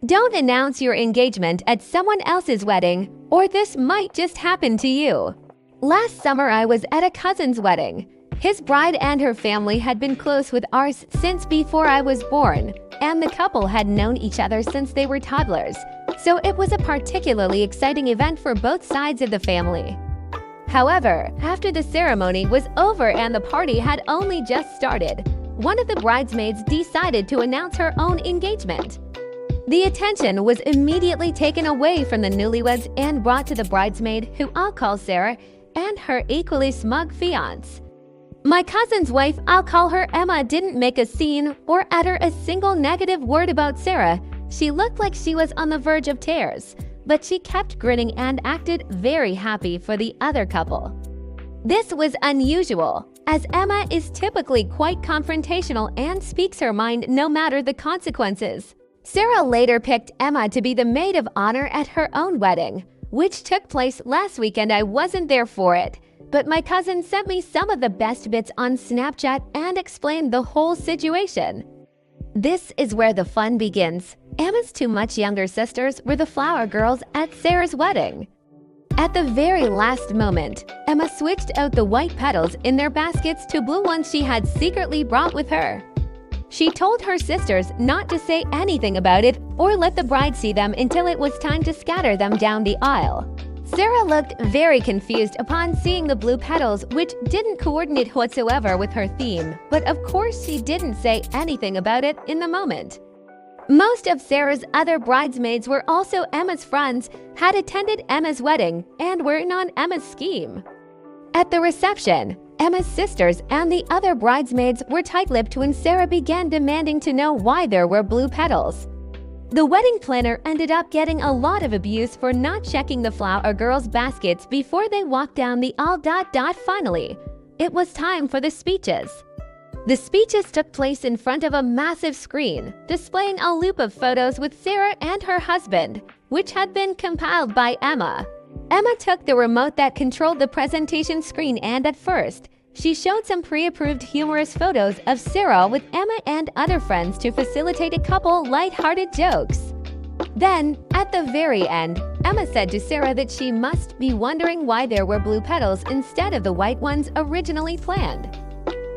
Don't announce your engagement at someone else's wedding, or this might just happen to you. Last summer, I was at a cousin's wedding. His bride and her family had been close with ours since before I was born, and the couple had known each other since they were toddlers, so it was a particularly exciting event for both sides of the family. However, after the ceremony was over and the party had only just started, one of the bridesmaids decided to announce her own engagement. The attention was immediately taken away from the newlyweds and brought to the bridesmaid, who I'll call Sarah, and her equally smug fiancé. My cousin's wife, I'll call her Emma, didn't make a scene or utter a single negative word about Sarah. She looked like she was on the verge of tears, but she kept grinning and acted very happy for the other couple. This was unusual, as Emma is typically quite confrontational and speaks her mind no matter the consequences. Sarah later picked Emma to be the maid of honor at her own wedding, which took place last weekend. I wasn't there for it, but my cousin sent me some of the best bits on Snapchat and explained the whole situation. This is where the fun begins. Emma's two much younger sisters were the flower girls at Sarah's wedding. At the very last moment, Emma switched out the white petals in their baskets to blue ones she had secretly brought with her. She told her sisters not to say anything about it or let the bride see them until it was time to scatter them down the aisle. Sarah looked very confused upon seeing the blue petals, which didn't coordinate whatsoever with her theme, but of course she didn't say anything about it in the moment. Most of Sarah's other bridesmaids were also Emma's friends, had attended Emma's wedding, and were in on Emma's scheme. At the reception, Emma's sisters and the other bridesmaids were tight-lipped when Sarah began demanding to know why there were blue petals. The wedding planner ended up getting a lot of abuse for not checking the flower girls' baskets before they walked down the aisle. Finally, it was time for the speeches. The speeches took place in front of a massive screen, displaying a loop of photos with Sarah and her husband, which had been compiled by Emma. Emma took the remote that controlled the presentation screen, and at first, she showed some pre-approved humorous photos of Sarah with Emma and other friends to facilitate a couple light-hearted jokes. Then, at the very end, Emma said to Sarah that she must be wondering why there were blue petals instead of the white ones originally planned.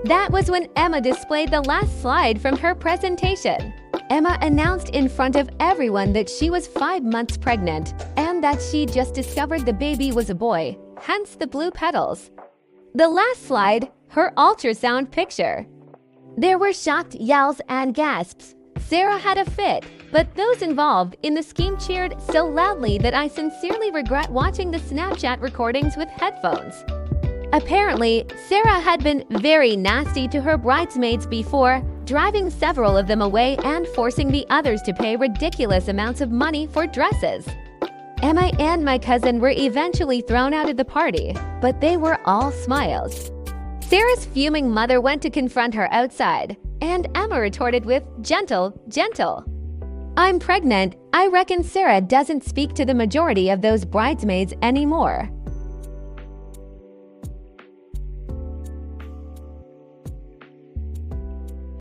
That was when Emma displayed the last slide from her presentation. Emma announced in front of everyone that she was 5 months pregnant and that she just discovered the baby was a boy, hence the blue petals. The last slide, her ultrasound picture. There were shocked yells and gasps. Sarah had a fit, but those involved in the scheme cheered so loudly that I sincerely regret watching the Snapchat recordings with headphones. Apparently, Sarah had been very nasty to her bridesmaids before, driving several of them away and forcing the others to pay ridiculous amounts of money for dresses. Emma and my cousin were eventually thrown out of the party, but they were all smiles. Sarah's fuming mother went to confront her outside, and Emma retorted with, "Gentle, gentle." I'm pregnant. I reckon Sarah doesn't speak to the majority of those bridesmaids anymore.